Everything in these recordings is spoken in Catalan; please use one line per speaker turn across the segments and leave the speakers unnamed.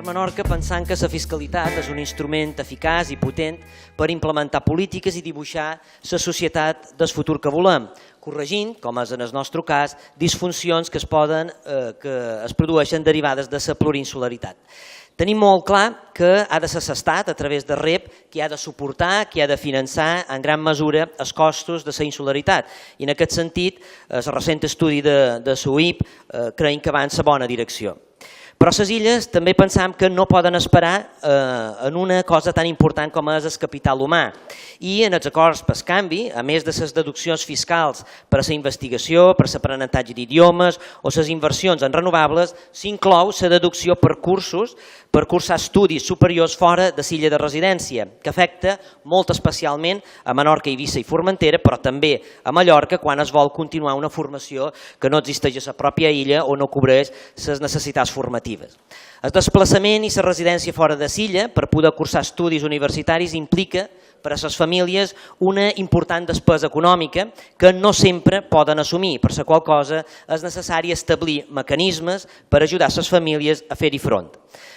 Menorca pensant que la fiscalitat és un instrument eficaç i potent per implementar polítiques i dibuixar la societat del futur que volem, corregint, com és en el nostre cas, disfuncions que es produeixen derivades de la plurinsularitat. Tenim molt clar que ha de ser l'Estat, a través de REP, qui ha de suportar, qui ha de finançar en gran mesura els costos de la insularitat. I en aquest sentit, el recent estudi de SUIP creiem que va en la bona direcció. Però les illes també pensam que no poden esperar en una cosa tan important com és el capital humà. I en els acords pel canvi, a més de les deduccions fiscals per a la investigació, per a l'aprenentatge d'idiomes o les inversions en renovables, s'inclou la deducció per cursos, per cursar estudis superiors fora de l'illa de residència, que afecta molt especialment a Menorca, Eivissa i Formentera, però també a Mallorca quan es vol continuar una formació que no existeix a la pròpia illa o no cobreix les necessitats formatives. El desplaçament i la residència fora de l'illa per poder cursar estudis universitaris implica per a les famílies una important despesa econòmica que no sempre poden assumir, per la qual cosa és necessari establir mecanismes per ajudar les famílies a fer-hi front.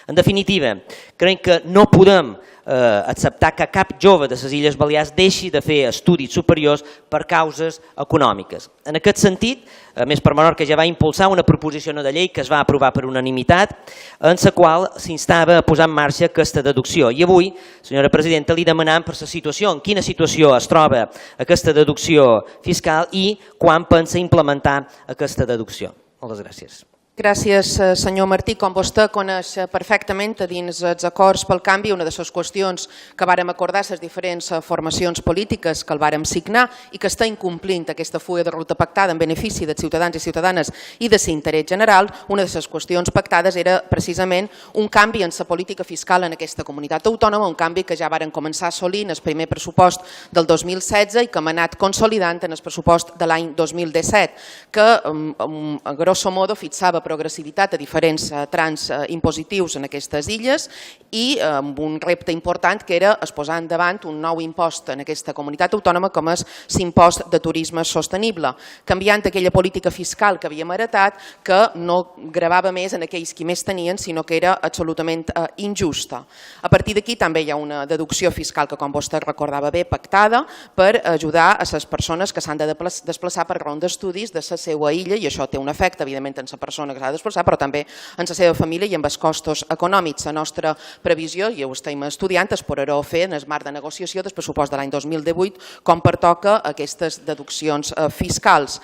En definitiva, crec que no podem acceptar que cap jove de les Illes Balears deixi de fer estudis superiors per causes econòmiques. En aquest sentit, a més per Menorca ja va impulsar una proposició de llei que es va aprovar per unanimitat, en la qual s'instava a posar en marxa aquesta deducció. I avui, senyora presidenta, li demanam per la situació, en quina situació es troba aquesta deducció fiscal i quan pensa implementar aquesta deducció. Moltes gràcies.
Gràcies, senyor Martí. Com vostè coneix perfectament, dins els acords pel canvi, una de les qüestions que vàrem acordar les diferents formacions polítiques que el vàrem signar i que està incomplint aquesta fulla de ruta pactada en benefici dels ciutadans i ciutadanes i de l'interès general, una de les qüestions pactades era precisament un canvi en la política fiscal en aquesta comunitat autònoma, un canvi que ja vàrem començar a assolir en el primer pressupost del 2016 i que hem anat consolidant en el pressupost de l'any 2017, que a grosso modo fixava progressivitat a diferents trams impositius en aquestes illes i amb un repte important que era posar endavant un nou impost en aquesta comunitat autònoma com és l'impost de turisme sostenible, canviant aquella política fiscal que havíem heretat que no gravava més en aquells qui més tenien, sinó que era absolutament injusta. A partir d'aquí també hi ha una deducció fiscal que, com vostè recordava bé, pactada per ajudar a les persones que s'han de desplaçar per raó d'estudis de la seva illa i això té un efecte, evidentment, en la persona que s'ha de desplaçar, però també en la seva família i amb els costos econòmics. La nostra previsió, i ho estem estudiant, es podrà fer en el marc de negociació del pressupost de l'any 2018 com pertoca aquestes deduccions fiscals.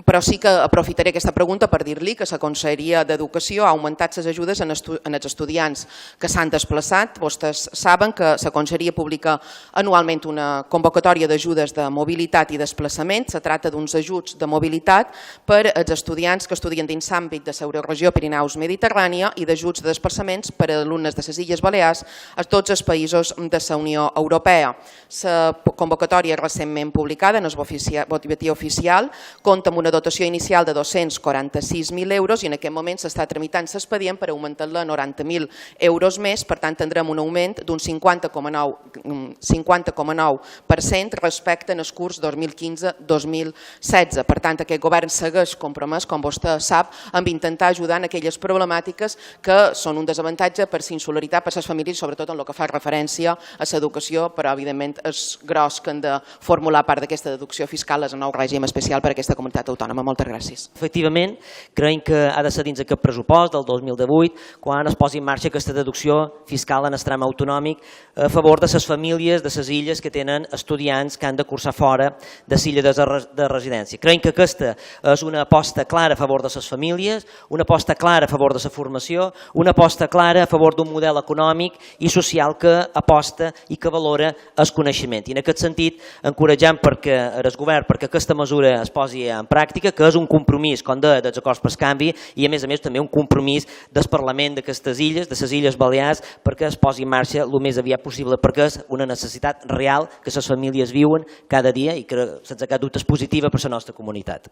Però sí que aprofitaré aquesta pregunta per dir-li que la Conselleria d'Educació ha augmentat les ajudes en els estudiants que s'han desplaçat. Vostès saben que la Conselleria publica anualment una convocatòria d'ajudes de mobilitat i desplaçament. Se tracta d'uns ajuts de mobilitat per als estudiants que estudien dins l'àmbit de l'Euroregió Pirineus Mediterrània i d'ajuts de desplaçaments per a alumnes de les Illes Balears a tots els països de la Unió Europea. La convocatòria recentment publicada en el boletí oficial compta amb una dotació inicial de 246.000 euros i en aquest moment s'està tramitant l'expedient per augmentar-la a 90.000 euros més, per tant tindrem un augment d'un 50,9% respecte en el curs 2015-2016. Per tant, aquest govern segueix compromès, com vostè sap, amb intentar ajudar en aquelles problemàtiques que són un desavantatge per la insularitat, per les famílies, sobretot en el que fa referència a l'educació, però evidentment és gros que han de formular part d'aquesta deducció fiscal és el nou règim especial per a aquesta comunitat autònoma. Moltes gràcies.
Efectivament, creiem que ha de ser dins aquest pressupost del 2018 quan es posi en marxa aquesta deducció fiscal en el tram autonòmic a favor de les famílies de les illes que tenen estudiants que han de cursar fora de l'illa de residència. Creiem que aquesta és una aposta clara a favor de les famílies, una aposta clara a favor de la formació, una aposta clara a favor d'un model econòmic i social que aposta i que valora el coneixement. I en aquest sentit, encoratjam el govern perquè aquesta mesura es posi en pràctica, que és un compromís, com deia, dels acords per canvi i a més també un compromís del Parlament d'aquestes illes, de les Illes Balears, perquè es posi en marxa el més aviat possible, perquè és una necessitat real que les famílies viuen cada dia i que sense cap dubte és positiva per a la nostra comunitat.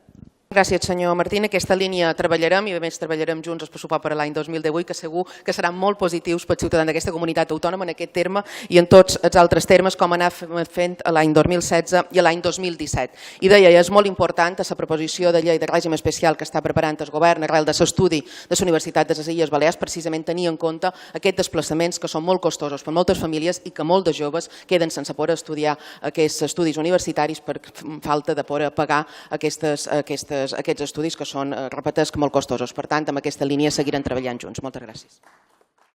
Gràcies, senyor Martí. En aquesta línia treballarem i a més treballarem junts el pressupost per a l'any 2018, que segur que seran molt positius pel ciutadà d'aquesta comunitat autònoma en aquest terme i en tots els altres termes, com anar fent l'any 2016 i l'any 2017. I deia, és molt important a la proposició de llei de règim especial que està preparant el govern arrel de l'estudi de la Universitat de les Illes Balears, precisament tenir en compte aquests desplaçaments que són molt costosos per moltes famílies i que molts de joves queden sense poder estudiar aquests estudis universitaris per falta de poder pagar aquests estudis que són, repeteix, molt costosos. Per tant, en aquesta línia seguirem treballant junts. Moltes gràcies.